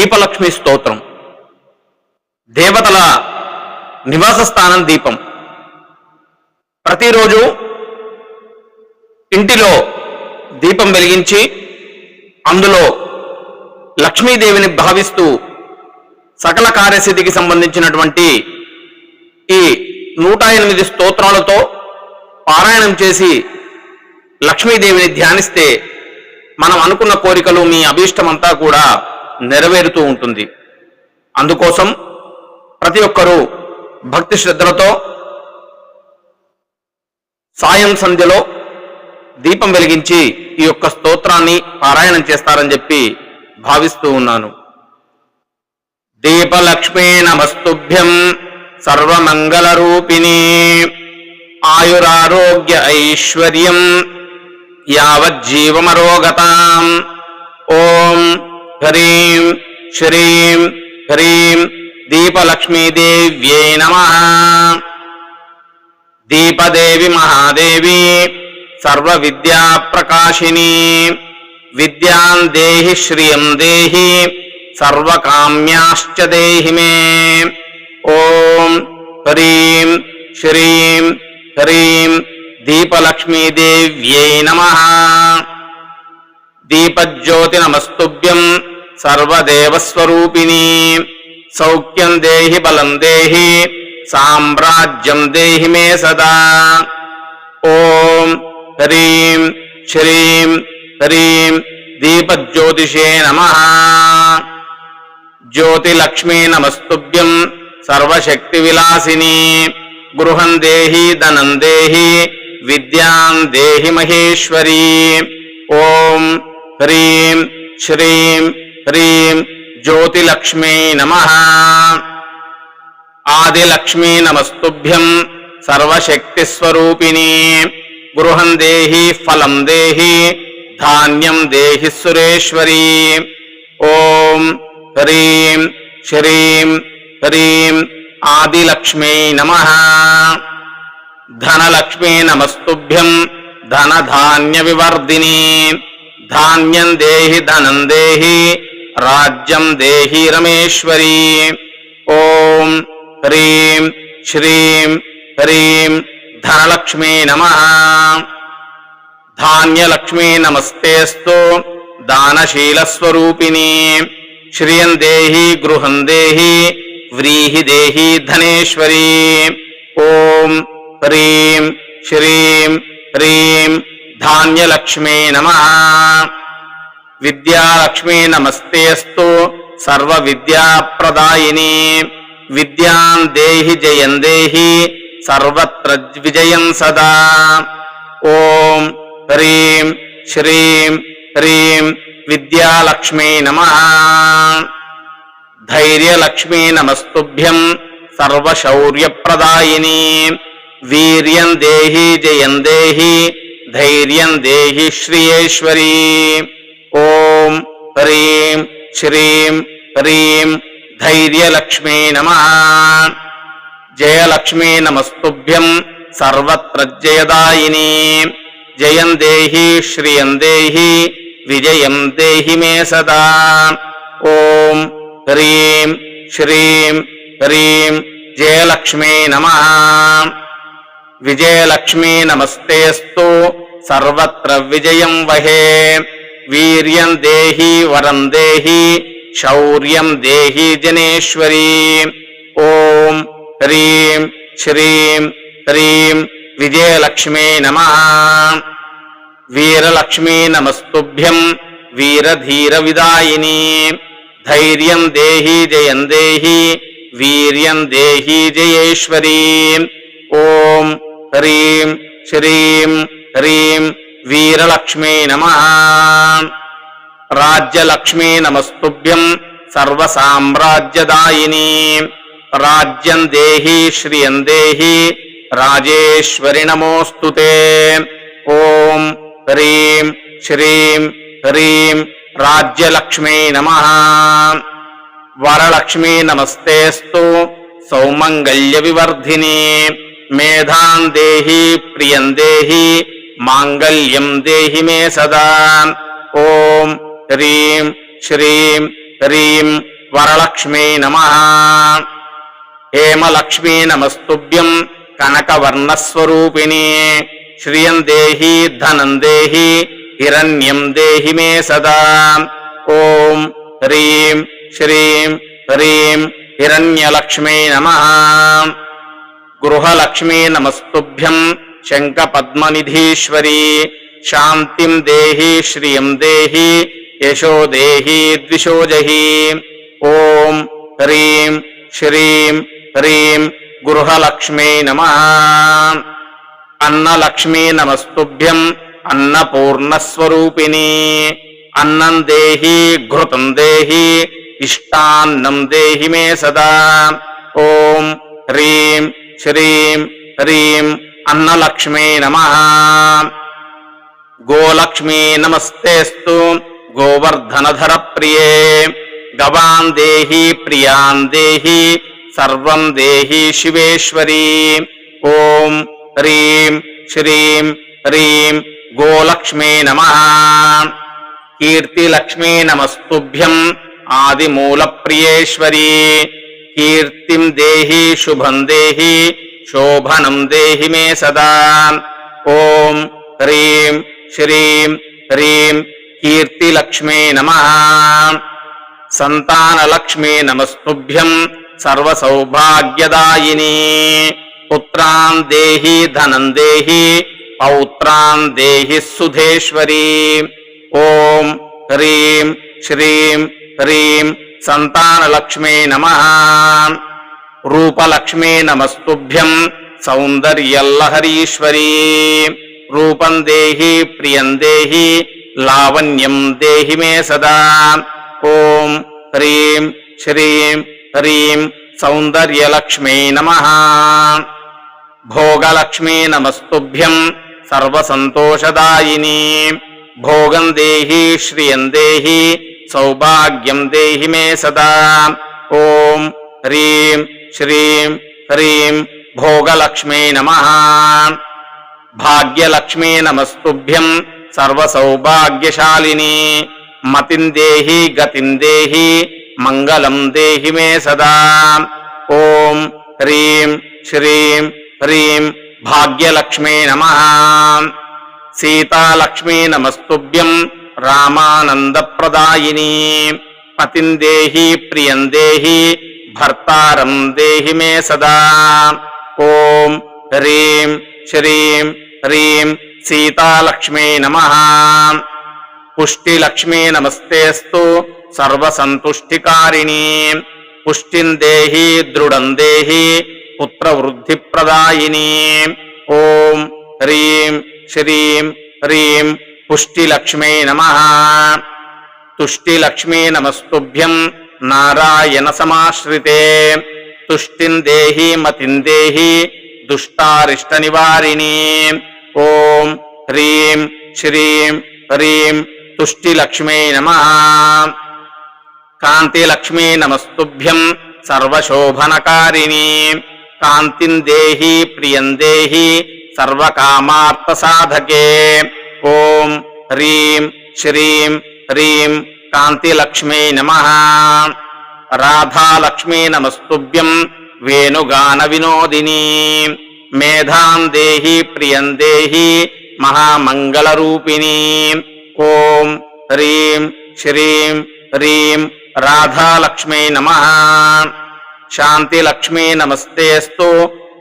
దీపలక్ష్మి స్తోత్రం. దేవతల నివాస స్థానం దీపం. ప్రతిరోజు ఇంటిలో దీపం వెలిగించి అందులో లక్ష్మీదేవిని భావిస్తూ సకల కార్యసిద్ధికి సంబంధించినటువంటి ఈ 108 స్తోత్రాలతో పారాయణం చేసి లక్ష్మీదేవిని ధ్యానిస్తే మనం అనుకున్న కోరికలు, మీ అభీష్టమంతా కూడా నెరవేరుతూ ఉంటుంది. అందుకోసం ప్రతి ఒక్కరూ భక్తి శ్రద్ధలతో సాయం సంధ్యలో దీపం వెలిగించి ఈ యొక్క స్తోత్రాన్ని పారాయణం చేస్తారని చెప్పి భావిస్తూ ఉన్నాను. దీపలక్ష్మీ నమస్తుభ్యం సర్వమంగళ రూపిణి ఆయురారోగ్య ఐశ్వర్యం యావజ్జీవమరోగతాం. ఓం హ్రీం శ్రీం హ్రీం దీపలక్ష్మీదేవ్యై నమః. దీపదేవి మహాదేవి సర్వవిద్యాప్రకాశిని విద్యాం దేహి శ్రియం దేహి సర్వకామ్యాశ్చ దేహి మే. ఓం హ్రీం శ్రీం హ్రీం దీపలక్ష్మీదేవ్యై నమః. దీపజ్యోతి నమస్తుభ్యం సర్వదేవస్వరూపిణి సౌఖ్యం దేహి బలం దేహి సామ్రాజ్యం దేహి మే సదా. ఓం హ్రీం శ్రీం హ్రీం దీపజ్యోతిషే నమః. జ్యోతిలక్ష్మీ నమస్తుభ్యం సర్వశక్తి విలాసిని గృహం దేహి ధనం దేహి విద్యాం దేహి మహేశ్వరీ. ఓం హ్రీం శ్రీం హ్రీం జ్యోతిలక్ష్మీ నమః. ఆదిలక్ష్మీ నమస్తుభ్యం సర్వశక్తి స్వరూపిణి గృహం దేహి ఫలం దేహి ధాన్యం దేహి సురేశ్వరీ. ఓం హ్రీం శ్రీం హ్రీం ఆదిలక్ష్మీ నమః. ధనలక్ష్మీ నమస్తుభ్యం ధనధాన్య వివర్ధిని ధాన్యం దేహి ధనం దేహి రాజ్యం దేహి రమేశ్వరీ. ఓం హ్రీం శ్రీం హ్రీం ధనలక్ష్మీ నమః. ధాన్యలక్ష్మీ నమస్తేస్తు దానశీలస్వరూపిణి శ్రియం దేహి గృహం దేహి వ్రీహి దేహి ధనేశ్వరీ. ఓం హ్రీం శ్రీం హ్రీం ధాన్యలక్ష్మీ నమః. విద్యాలక్ష్మీ నమస్తేస్తు సర్వ విద్యాప్రదాయిని విద్యాం దేహి జయం దేహి సర్వత్ర విజయం సదా. ఓం హ్రీం శ్రీం హ్రీం విద్యాలక్ష్మీ నమః. ధైర్యలక్ష్మీ నమస్తుభ్యం సర్వశౌర్యప్రదాయిని వీర్యం దేహి జయం దేహి ధైర్యం దేహి శ్రియేశ్వరీ. ఓం హ్రీం శ్రీం హ్రీం ధైర్యలక్ష్మీ నమః. జయలక్ష్మీ నమస్తుభ్యం సర్వత్ర జయదాయిని జయం దేహి శ్రియం దేహి విజయం దేహి మే సదా. ఓం హ్రీం శ్రీం హ్రీం జయలక్ష్మీ నమః. విజయలక్ష్మీ నమస్తేస్తు సర్వత్ర విజయం వహే వీర్యం దేహి వరం దేహి శౌర్యం దేహి జనేశ్వరీ. ఓం హ్రీం శ్రీం హ్రీం విజయలక్ష్మీ నమః. వీరలక్ష్మీ నమస్తుభ్యం వీరధీర విదాయిని ధైర్యం దేహి జయం దేహి వీర్యం దేహి జయేశ్వరీ. ఓం హ్రీం శ్రీం హ్రీం వీరలక్ష్మీ నమః. రాజ్యలక్ష్మీ నమస్తుభ్యం సర్వసామ్రాజ్యదాయిని రాజ్యం దేహి శ్రియం దేహి రాజేశ్వరి నమోస్తుతే. ఓం హ్రీం శ్రీం హ్రీం రాజ్యలక్ష్మీ నమః. వరలక్ష్మీ నమస్తేస్తు సౌమంగళ్య వివర్ధిని మేధాం దేహి ప్రియం దేహి మాంగళ్యం దేహి మే సదా. ఓం హ్రీం శ్రీం హ్రీం వరలక్ష్మీ నమః. హేమలక్ష్మీ నమస్తుభ్యం కనకవర్ణస్వరూపిణి. శ్రియం దేహి ధనం దేహి హిరణ్యం దేహి మే సదా. ఓం హ్రీం శ్రీం హ్రీం హిరణ్యలక్ష్మీ నమః. గృహలక్ష్మీ నమస్తుభ్యం శంఖపద్మనిధీశ్వరీ. శాంతిం దేహి శ్రియం దేహి యశో దేహి ద్విషో జహి. ఓం హ్రీం శ్రీం హ్రీం గృహలక్ష్మీ నమః. అన్నలక్ష్మీ నమస్తుభ్యం అన్నపూర్ణస్వరూపిణి. అన్నం దేహి ఘృతం దేహి ఇష్టాన్నం దేహి మే సదా. ఓం హ్రీం శ్రీం హ్రీం అన్నలక్ష్మీ నమః. గోలక్ష్మీ నమస్తేస్తు గోవర్ధనధర ప్రియే. గవాన్ దేహి ప్రియాన్ దేహి సర్వం దేహి శివేశ్వరీ. ఓం హ్రీం శ్రీం హ్రీం గోలక్ష్మీ నమః. కీర్తిలక్ష్మీ నమస్తుభ్యం ఆదిమూల ప్రియేశ్వరీ. కీర్తిం దేహి శుభం దేహి శోభనం దేహి మే సదా. ఓం హ్రీం శ్రీం హ్రీం కీర్తిలక్ష్మీ నమః. సంతానలక్ష్మీ నమస్తుభ్యం సర్వసౌభాగ్యదాయిని. పుత్రాన్ దేహి ధనం దేహి పౌత్రాన్ దేహి సుధేశ్వరీ. ఓం హ్రీం శ్రీం హ్రీం సంతానలక్ష్మీ నమః. రూపలక్ష్మీ నమస్తుభ్యం సౌందర్యల్లహరీశ్వరీ. రూపం దేహి ప్రియం దేహి లావణ్యం దేహి మే సదా. ఓం హ్రీం శ్రీం హ్రీం సౌందర్యలక్ష్మీ నమః. భోగలక్ష్మీ నమస్తుభ్యం సర్వసంతోషదాయిని. భోగం దేహి శ్రియం దేహి సౌభాగ్యం దేహి మే సదా. ఓం హ్రీం శ్రీం హ్రీం భోగలక్ష్మీ నమః. భాగ్యలక్ష్మీ నమస్తుభ్యం సర్వసౌభాగ్యశాలిని. మతిం దేహి గతిం దేహి మంగళం దేహి మే సదా. ఓం హ్రీం శ్రీం హ్రీం భాగ్యలక్ష్మీ నమః. సీతాలక్ష్మీ నమస్తుభ్యం రామానందప్రదాయిని. పతిం దేహి ప్రియం దేహి భర్తారం దేహి మే సదా. ఓం హ్రీం శ్రీం హ్రీం సీతాలక్ష్మీ నమః. పుష్టిలక్ష్మీ నమస్తేస్తు సర్వసంతుష్టికారిణి. పుష్టిం దేహి దృఢం దేహి పుత్రవృద్ధిప్రదాయిని. ఓం హ్రీం శ్రీం హ్రీం పుష్టిలక్ష్మీ నమః. తుష్టిలక్ష్మీ నమస్తుభ్యం నారాయణ సమాశ్రితే. తుష్టిం దేహి మతిం దేహి దుష్టారిష్ట నివారిణి. ఓం హ్రీం శ్రీం హ్రీం తుష్టిలక్ష్మీ నమః. కాంతిలక్ష్మీ నమస్తుభ్యం సర్వశోభనకారిణి. కాంతిం దేహి ప్రియం దేహి సర్వకామార్థసాధకే. ఓం హ్రీం శ్రీం హ్రీం కాంతిలక్ష్మీ నమః. రాధాలక్ష్మీ నమస్తుభ్యం వేణుగాన వినోదిని. మేధాం దేహి ప్రియం దేహి మహామంగళరూపిణి. ఓం హ్రీం శ్రీం హ్రీం రాధాలక్ష్మీ నమః. శాంతిలక్ష్మీ నమస్తేస్తు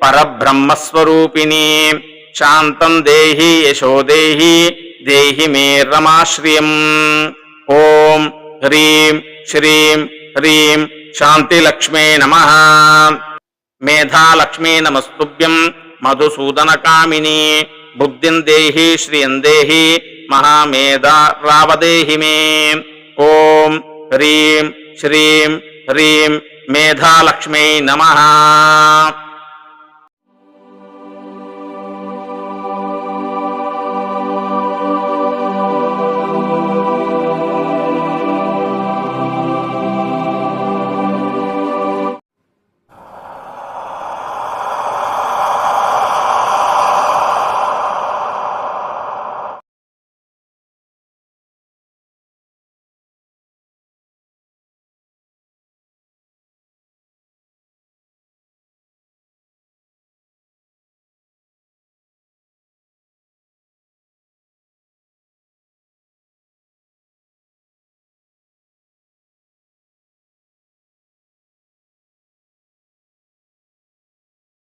పరబ్రహ్మస్వరూపిణి. శాంతం దేహి యశో దేహి దేహి మే రమాశ్రియం. ఓం హ్రీం శ్రీం హ్రీం శాంతిలక్ష్మీ నమః. మేధాలక్ష్మీ నమస్తుభ్యం మధుసూదనకామిని. బుద్ధిం దేహి శ్రియం దేహి మహామేధా రావదేహి మే. ఓం హ్రీం శ్రీం హ్రీం మేధాలక్ష్మీ నమః.